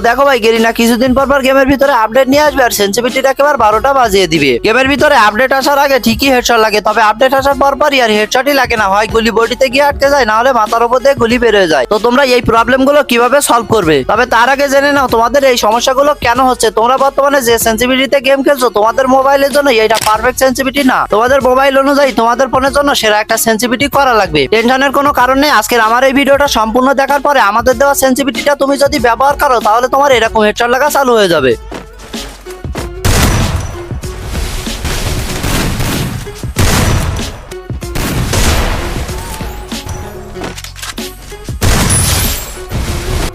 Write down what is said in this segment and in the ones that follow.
দেখো ভাই গেরিনা কিছুদিন পর গেমের ভিতরে আপডেট নিয়ে আসবে আর সেন্সিটিভিটিটা একেবারে 12টা বাজিয়ে দিবে। গেমের ভিতরে আপডেট আসার আগে ঠিকই হেডশট লাগে, তবে আপডেট আসার পরই আর হেডশটই লাগে না, হয় গুলি বডিতে গিয়ে আটকে যায়, না হলে মাথার উপর দিয়ে গুলি বের হয়ে যায়। তো তোমরা এই প্রবলেম গুলো কিভাবে সলভ করবে? তবে তার আগে জেনে নাও তোমাদের এই সমস্যাগুলো কেন হচ্ছে। তোমরা বর্তমানে যে সেন্সিটিভিটিতে গেম খেলছো তোমাদের মোবাইলের জন্য এটা পারফেক্ট সেন্সিটিভিটি না, তোমাদের মোবাইল অনুযায়ী তোমাদের ফোনের জন্য সেরা একটা সেন্সিটিভিটি করা লাগবে। টেনশনের কোনো কারণ নেই, আজকের আমার এই ভিডিওটা সম্পূর্ণ দেখার পরে আমাদের দেওয়া সেন্সিটিভিটিটা তুমি যদি ব্যবহার করো তাহলে তোমার এরকম হেডশট লাগা চালু হয়ে যাবে।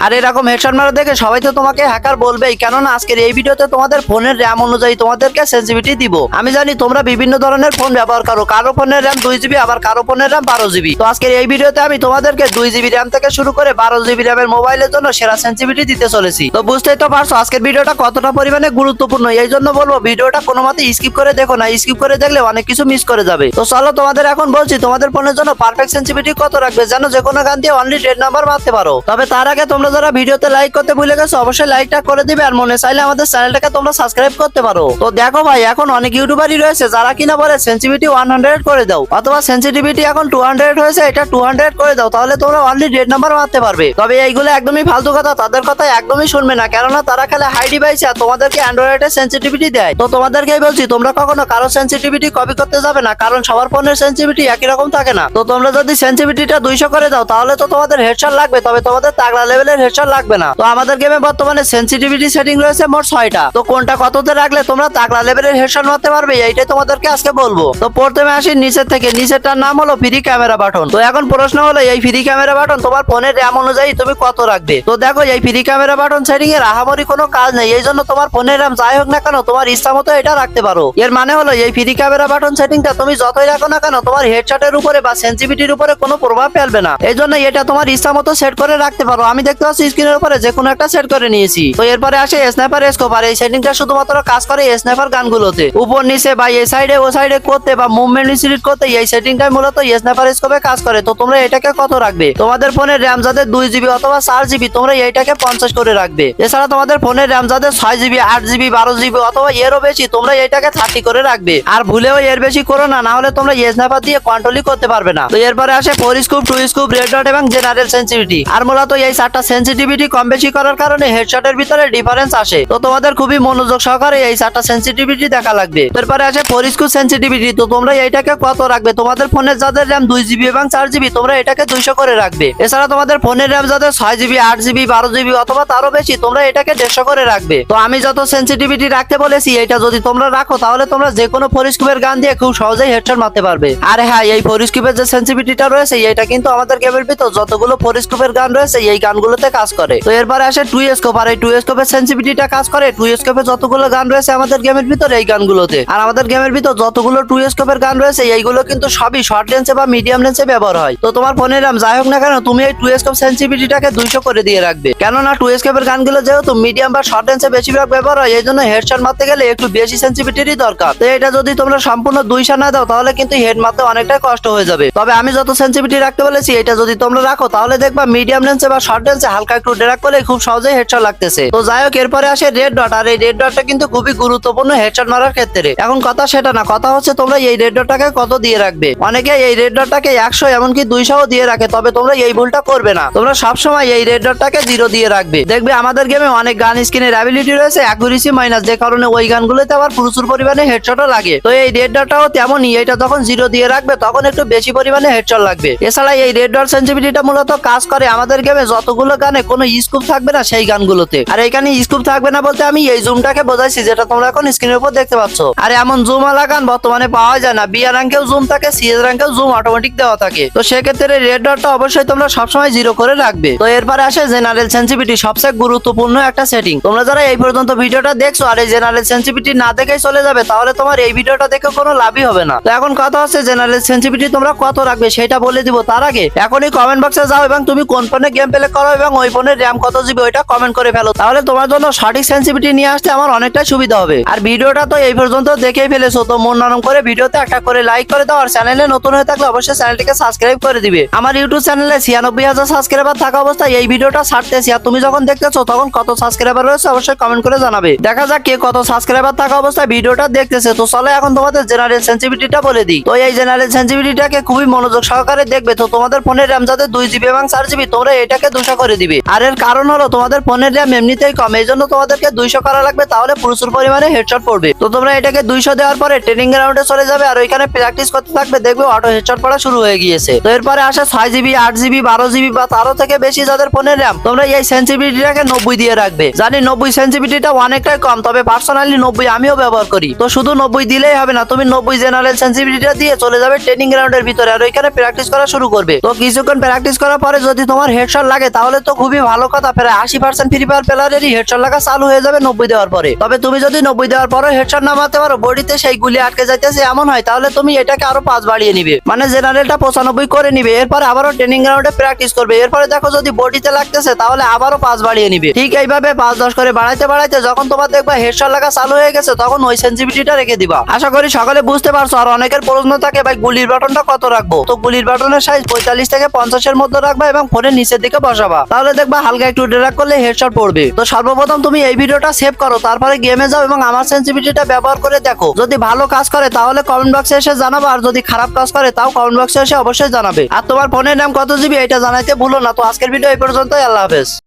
আর এরকম হেডশট মারা দেখে সবাই তো তোমাকে হ্যাকার বলবেই, কেননা আজকের এই ভিডিওতে তোমাদের ফোনের র্যাম অনুযায়ী তোমাদেরকে সেন্সিটিভিটি দিব। আমি জানি তোমরা বিভিন্ন ধরনের ফোন ব্যবহার করো, কারো ফোনের র্যাম 2 GB আবার কারো ফোনের র্যাম 12 GB। তো আজকের এই ভিডিওতে আমি তোমাদেরকে 2 GB র্যাম থেকে শুরু করে 12 GB র্যামের মোবাইলের জন্য সেরা সেন্সিটিভিটি দিতে চলেছি। তো বুঝতেই তো পারছো আজকের ভিডিওটা কতটা পরিমাণে গুরুত্বপূর্ণ, এই জন্য বলবো ভিডিওটা কোনো মতে স্কিপ করে দেখো না, স্কিপ করে দেখলে অনেক কিছু মিস করে যাবে। তো চলো তোমাদের এখন বলছি তোমাদের ফোনের জন্য পারফেক্ট সেন্সিটিভিটি কত রাখবে, যেন যে কোনো গান দিয়ে অনলি 10 নাম্বার মারতে পারো। তবে তার আগে তোমরা যারা ভিডিওতে লাইক করতে ভুলে গেছো অবশ্যই লাইকটা করে দিবে, আর মনে চাইলে আমাদের চ্যানেলটাকে তোমরা সাবস্ক্রাইব করতে পারো। তো দেখো ভাই এখন অনেক ইউটিউবারই রয়েছে যারা কিনা বলে সেন্সিটিভিটি 100 করে দাও, অথবা সেন্সিটিভিটি এখন 200 হয়েছে এটা 200 করে দাও, তাহলে তোমরা অনলি 10 নাম্বার মারতে পারবে। তবে এইগুলো একদমই ফালতু কথা, তাদের কথা একদমই শুনবে না, কেননা তারা খেলে হাই ডিভাইস আর তোমাদেরকে অ্যান্ড্রয়েডের সেন্সিটিভিটি দেয়। তো তোমাদেরকেই বলছি তোমরা কখনো কারো সেন্সিটিভিটি কপি করতে যাবে না, কারণ সবার ফোনের সেন্সিটিভিটি একই রকম থাকে না। তো তোমরা যদি সেন্সিটিভিটিটা 200 করে দাও তাহলে তো তোমাদের হেডশট লাগবে, তবে তোমাদের তাগড়া লেভেলের হেডশট লাগবে না। তো আমাদের গেমে বর্তমানে সেন্সিটিভিটি সেটিং রয়েছে মোট 6টা। তো কোনটা কততে রাখলে তোমরা তাগড়া লেভেলের হেডশট মারতে পারবে এইটাই তোমাদেরকে আজকে বলবো। তো প্রথমে আসি নিচের থেকে, নিচেরটার নাম হলো ফ্রি ক্যামেরা বাটন। তো এখন প্রশ্ন হলো এই ফ্রি ক্যামেরা বাটন তোমার ফোনের র্যাম অনুযায়ী তুমি কত রাখবে। তো দেখো এই ফ্রি ক্যামেরা বাটন সেটিং এর আহামরি কোনো কাজ নেই, এই জন্য তোমার ফোনের র্যাম যাই হোক না কেন তোমার ইচ্ছা মতো এটা রাখতে পারো। এর মানে হলো এই ফ্রি ক্যামেরা বাটন সেটিংটা তুমি যতই রাখো না কেন তোমার হেডশটের উপরে বা সেন্সিটিভিটির উপরে কোনো প্রভাব ফেলবে না, এই জন্য এটা তোমার ইচ্ছা মতো সেট করে রাখতে পারো। আমি দেখতে পাচ্ছি স্ক্রিনের উপরে যে কোনো একটা সেট করে নিয়েছি। তো এরপরে আসে স্নাইপার স্কোপ, আর এই সেটিংটা শুধুমাত্র কাজ করে স্নাইপার গানগুলোতে, উপর নিচে বা এই সাইডে ও সাইডে করতে বা মুভমেন্ট সিলেক্ট করতে এই সেটিংটাই মূলত স্নাইপার স্কোপে কাজ করে। তো তোমরা এটাকে কত রাখবে? তোমাদের ফোনের র্যাম যাদের 2 GB অথবা 4 GB তোমরা এইটাকে 50 করে রাখবে। এছাড়া তোমাদের ফোনের র্যাম যাদের 6 GB 8 GB 12 GB অথবা এরও বেশি তোমরা এইটাকে 30 করে রাখবে। আর ভুলেও এর বেশি করো না, না হলে তোমরা স্নাইপার দিয়ে কন্ট্রোলই করতে পারবে না। তো এরপরে আসে 4 স্কুপ 2 স্কুপ রেড ডট এবং জেনারেল সেন্সিটিভিটি। আর মূলত এই 4টা সেন্সিটিভিটি কম বেশি করার কারণে হেডশটের ভিতরে ডিফারেন্স আসে। তো তোমাদের খুবই মনোযোগ সহকারে এই 4টা সেন্সিটিভিটি দেখা লাগবে। এরপরে আসে 4 স্কুপ সেন্সিটিভিটি। তো তোমরা এইটাকে কত রাখবে? তোমাদের ফোনের যাদের র্যাম 2 GB এবং 4 GB তোমরা এটাকে 200 করে রাখবে। এছাড়া তোমাদের ফোনের র্যাম যাদের 6 GB 8 GB 12 GB অথবা তারও বেশি তোমরা এটাকে 150 করে রাখবে। তো আমি যত সেন্সিটিভিটি রাখতে বলেছি এটা যদি তোমরা রাখো তাহলে তোমরা যে কোনো 4 স্কুপের গান দিয়ে খুব সহজেই হেডশট মারতে পারবে। আর হ্যাঁ, এই 4 স্কুপের যে সেন্সিটিভিটিটা রয়েছে এটা কিন্তু আমাদের গেমের ভিতর যতগুলো 4 স্কুপের গান রয়েছে এই গানগুলোতে কাজ করে। তো এরপরে আসে 2 স্কোপ, আর এই 2 স্কোপের সেন্সিটিভিটিটা কাজ করে 2 স্কোপে যতগুলো গান রয়েছে আমাদের গেমের ভিতর এই গানগুলোতে। আর আমাদের গেমের ভিতর যতগুলো 2 স্কোপের গান রয়েছে এইগুলো কিন্তু সবই শর্ট রেঞ্জে বা মিডিয়াম রেঞ্জে ব্যবহার হয়। তো তোমার ফোনের র্যাম যাই হোক না কেন তুমি এই 2 স্কোপ সেন্সিটিভিটিটাকে 200 করে দিয়ে রাখবে, কেননা 2 স্কোপের গানগুলো যেহেতু মিডিয়াম বা শর্ট রেঞ্জে বেশিরভাগ ব্যবহার হয় এই জন্য হেডশট মারতে গেলে একটু বেশি সেন্সিটিভিটিরই দরকার। তো এটা যদি তোমরা সম্পূর্ণ 200 না দাও তাহলে কিন্তু হেড মারতে অনেকটাই কষ্ট হয়ে যাবে। তবে আমি যত সেন্সিটিভিটি রাখতে বলেছি এটা যদি তোমরা রাখো তাহলে দেখবা মিডিয়াম রেঞ্জে বা শর্ট রেঞ্জে হালকা একটু ড্র্যাগ করলে খুব সহজেই হেডশট লাগতেছে। তো যাই হোক এরপরে আসে রেড ডট, আর এই রেড ডটটা কিন্তু খুবই গুরুত্বপূর্ণ হেডশট মারার ক্ষেত্রে। এখন কথা সেটা না, কথা হচ্ছে তোমরা এই রেড ডটটাকে কত দিয়ে রাখবে। অনেকে এই রেড ডটটাকে 100 এমনকি 200 দিয়ে রাখে, তবে তোমরা এই ভুলটা করবে না। তোমরা সবসময় এই রেড ডটটাকে 0 দিয়ে রাখবে। দেখবে আমাদের গেমে অনেক গান স্কিনের অ্যাবিলিটি রয়েছে অ্যাকুরেসি মাইনাস, যে কারণে ওই গানগুলোতে আবার প্রচুর পরিমাণে হেডশটও লাগে। তো এই রেড ডটটাও তেমনই, এটা যখন 0 দিয়ে রাখবে তখন একটু বেশি পরিমাণে হেডশট লাগবে। এছাড়া এই রেড ডট সেন্সিটিভিটিটা মূলত কাজ করে আমাদের গেমে যতগুলো গানে কোনো স্কুপ থাকবে না সেই গানগুলোতে। আর এখানে স্কুপ থাকবে না বলতে আমি এই জুমটাকে বোঝাইছি যেটা তোমরা এখন স্ক্রিনের উপর দেখতে পাচ্ছ। আর এমন জুম আলা গান বর্তমানে পাওয়া যায় না, বিআর র্যাঙ্কেও জুম থাকে, সিএস র্যাঙ্কেও জুম অটোমেটিক দেওয়া থাকে। তো সেক্ষেত্রে রেড ডটটা অবশ্যই তোমরা সবসময় 0 করে রাখবে। তো এরপরে আসে জেনারেল সেন্সিটিভিটি, সবচেয়ে গুরুত্বপূর্ণ একটা সেটিং। তোমরা যারা এই পর্যন্ত ভিডিওটা দেখছো আর এই জেনারেল সেন্সিটিভিটি না দেখেই চলে যাবে তাহলে তোমার এই ভিডিওটা দেখে কোনো লাভই হবে না। তো এখন কথা হচ্ছে জেনারেল সেন্সিটিভিটি তোমরা কত রাখবে সেটা বলে দিব। তার আগে এখনই কমেন্ট বক্সে যাও এবং তুমি কোন ফোনে গেম প্লে করো এবং ওই ফোনের র্যাম কত জিবি ওইটা কমেন্ট করে ফেলো, তাহলে তোমার জন্য সঠিক সেন্সিটিভিটি নিয়ে আসতে আমার অনেকটাই সুবিধা হবে। আর ভিডিওটা তো এই পর্যন্ত দেখেই ফেলেছো, তো মন নরম করে ভিডিওতে একটা করে লাইক করে দাও, আর চ্যানেলে নতুন হয়ে থাকলে অবশ্যই চ্যানেলটিকে সাবস্ক্রাইব করে দিবে। আমার ইউটিউব চ্যানেলে 96,000 সাবস্ক্রাইবার থাকা অবস্থায় এই ভিডিওটা ছাড়তেছি, আর তুমি যখন দেখতেছো তখন কত সাবস্ক্রাইবার রয়েছে অবশ্যই কমেন্ট করে জানাবে। দেখা যাক কে কত সাবস্ক্রাইবার থাকা অবস্থায় ভিডিওটা দেখতেছে। তো চলো এখন তোমাদের জেনারেল সেন্সিটিভিটিটা বলে দিই। তো এই জেনারেল সেন্সিটিভিটিটাকে খুবই মনোযোগ সহকারে দেখবে। তো তোমাদের ফোনের র্যাম যাতে 2 GB এবং 4 GB, তোমরা এটাকে 200 করে দিবে। আর এর কারণ হলো তোমাদের ফোনের র্যাম এমনিতেই কম, এই জন্য তোমাদেরকে 200 করা লাগবে, তাহলে প্রচুর পরিমাণে হেডশট পড়বে। তো তোমরা এটাকে 200 দেওয়ার পরে ট্রেনিং গ্রাউন্ডে চলে যাবে, আর ওইখানে প্র্যাকটিস করতে থাকবে, দেখবে অটো হেডশট পড়া শুরু হয়ে গিয়েছে। তো এরপরে আসে 6 GB, 8 GB, 12 GB বা তারও থেকে বেশি যাদের ফোনের র্যাম, তোমরা এই সেন্সিটিভিটিটাকে 90 দিয়ে রাখবে। জানি 90 সেন্সিটিভিটিটা অনেকটাই কম, তবে পার্সোনালি 90 আমিও ব্যবহার করি। তো শুধু 90 দিলেই হবে না, তুমি 90 জেনারেল সেন্সিটিভিটিটা দিয়ে চলে যাবে ট্রেনিং গ্রাউন্ডের ভিতরে, আর ওইখানে প্র্যাকটিস করা শুরু করবে। তো কিছুক্ষণ প্র্যাকটিস করার পরে যদি তোমার হেডশট লাগে তাহলে তো খুবই ভালো কথা, প্রায় 80% ফ্রি ফায়ার প্লেয়ারেরই হেডশট লাগা চালু হয়ে যাবে 90 দেওয়ার পরে। তবে তুমি যদি 90 দেওয়ার পরে হেডশট না মারতে পারো, বডিতে সেই গুলি আটকে যাইতেছে এমন হয়, তাহলে তুমি এটাকে আরো 5 বাড়িয়ে নিবে, মানে জেনারেলটা 95 করে নিবে। এরপরে আবারও ট্রেনিং গ্রাউন্ডে প্র্যাকটিস করবে। এরপরে দেখো যদি বডিতে লাগতেছে তাহলে আবারও 5 বাড়িয়ে নিবে। ঠিক এইভাবে 5-10 করে বাড়াইতে বাড়াইতে যখন তোমার দেখবা হেডশট লাগা চালু হয়ে গেছে, তখন ওই সেন্সিটিভিটিটা রেখে দিবা। আশা করি সকলে বুঝতে পারছো। আর অনেকের প্রশ্ন থাকে ভাই গুলির বাটনটা কত রাখবো, তো গুলির বাটনের সাইজ 45 থেকে 50 এর মধ্যে রাখবা এবং ফোনের নিচের দিকে বসাবা, তাহলে দেখবা হালকা একটু ড্র্যাগ করলে হেডশট পড়বে। তো সর্বপ্রথম তুমি এই ভিডিওটা সেভ করো, তারপরে গেমে যাও এবং আমার সেন্সিটিভিটিটা ব্যবহার করে দেখো। যদি ভালো কাজ করে তাহলে কমেন্ট বক্সে এসে জানাবা, আর যদি খারাপ কাজ করে তাও কমেন্ট বক্সে এসে অবশ্যই জানাবে। আর তোমার ফোনের নাম কত জিবি এটা জানাইতে ভুলো না। তো আজকের ভিডিও এই পর্যন্তই, আল্লাহ হাফেজ।